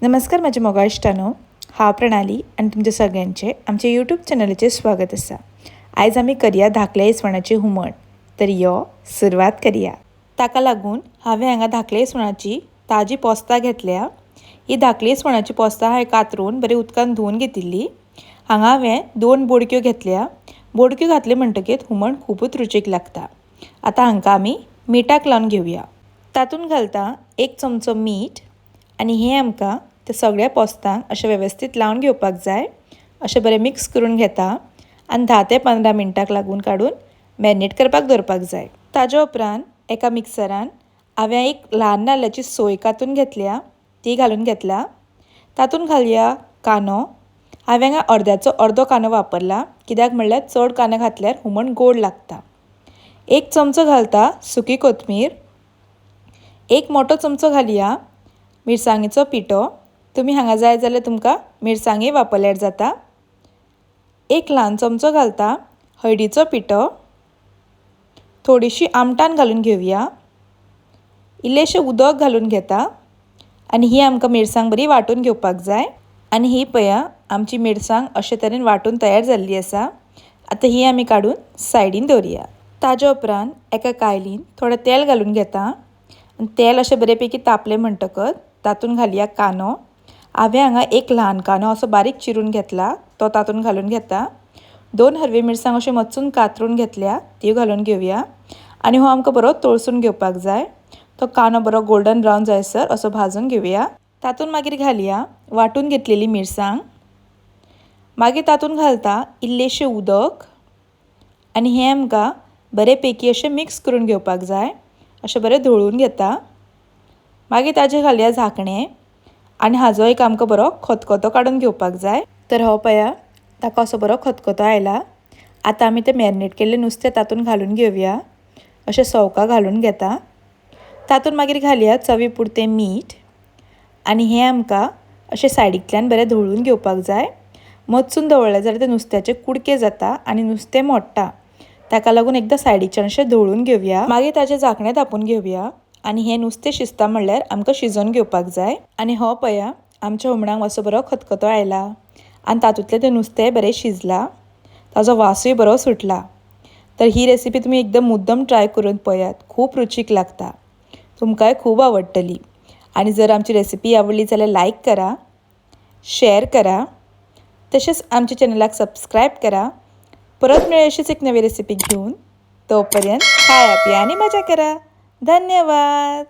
नमस्कार माझ्या मोगा इश्टानो, हांव प्रणाली आनी तुमच्या सगळ्यांचे आमच्या यूट्यूब चॅनलाचेर स्वागत आसा। आयज आमी करया धाकल्या इसवणाचें हुमण। तर यो सुरवात करया। ताका लागून हांवें हांगा धाकल्या इसवणाची ताजी पोस्तां घेतल्या। ही धाकली इसवणाची पोस्तां हांवें कातरून बरें उदकान धुवन घेतिल्ली। हांगा हांवें 2 बोडक्यो घेतल्या। बोडक्यो घातले म्हणटकीर हुमण खूबच रुचीक लागता। आतां हांकां आमी मिठाक लावन घेवया। तातूंत घालता 1 चमचो मीठ आनी हें आमकां ते सगळ्या पोस्तांक अशें वेवस्थीत लावन घेवपाक जाय। अशें बरें मिक्स करून घेता आनी 10 ते 15 मिनटाक लागून काडून मॅरिनेट करपाक दवरपाक जाय। ताजे उपरांत एका मिक्सरान हांवें एक ल्हान नाल्लाची सोय कातून घेतल्या, ती घालून घेतला। तातूंत घालया कांदो। हांवें हांगा अर्द्याचो अर्दो कांदो वापरला, कित्याक म्हणल्यार चड कांदो घातल्यार हुमण गोड लागता। 1 चमचो घालता सुकी कोथमीर। 1 मोठो चमचो घालया मिरसांगेचो पिठो। तुमी हांगा जाय जाल्यार तुमकां मिरसांगे वापरल्यार जाता। 1 ल्हान चमचो घालता हळदीचो पिठो। थोडीशी आमटाण घालून घेवया। इल्लेशें उदक घालून घेता आनी ही आमकां मिरसांग बरी वांटून घेवपाक जाय। आनी ही पळया आमची मिरसांग अशे तरेन वांटून तयार जाल्ली आसा। आतां ही आमी काडून सायडीन दवरया। ताजे उपरांत एका कायलीन थोडें तेल घालून घेता आनी तेल अशें बरे पैकी तापलें म्हणटकच तातूंत घालया कांदो। हांवें हांगा एक ल्हान कांदो असो बारीक चिरून घेतला, तो तातूंत घालून घेता। 2 हरवे मिरसांग अशें मचून कातरून घेतल्या, त्यो घालून घेवया आनी हो आमकां बरो तळसून घेवपाक जाय। तो कांदो बरो गोल्डन ब्रावन जायसर असो भाजून घेवया। तातूंत मागीर घालया वांटून घेतलेली मिरसांग। मागीर तातूंत घालता इल्लेशें उदक आनी हें आमकां बरे पैकी अशें मिक्स करून घेवपाक जाय। अशें बरें धवळून घेता। मागीर ताजेर घालया झांकणें आनी हाजो एक आमकां बरो खतखतो काडून घेवपाक जाय। तर हो पळया ताका असो बरो खतखतो आयला। आतां आमी तें मॅरिनेट केल्लें नुस्तें तातूंत घालून घेवया। अशें सवका घालून घेता। तातूंत मागीर घालया चवी पुरतें मीठ आनी हें आमकां अशें सायडींतल्यान बरें धवळून घेवपाक जाय। मचून धवळ्ळें जाल्यार तें नुस्त्याचे कुडके जाता आनी नुस्तें मोडटा। ताका लागून एकदां सायडीच्यान अशें धवळून घेवया। मागीर ताचें धांकणें धांपून घेवया आनी हें नुस्तें शिजता म्हणल्यार आमकां शिजोवन घेवपाक जाय। आनी हो पळया आमच्या हुमणाक असो बरो खतखतो आयला आनी तातूंतलें तें नुस्तें बरें शिजलां। ताजो वासूय बरो सुटला। तर ही रेसिपी तुमी एकदम मुद्दम ट्राय करून पळयात, खूब रुचीक लागता। तुमकांय खूब आवडटली। आनी जर आमची रेसिपी आवडली जाल्यार लायक करा, शेअर करा, तशेंच आमच्या चॅनलाक सबस्क्रायब करा। परत मेळया अशीच एक नवी रेसिपी घेऊन। तोपर्यंत खाया पिया आनी मजा करा। धन्यवाद।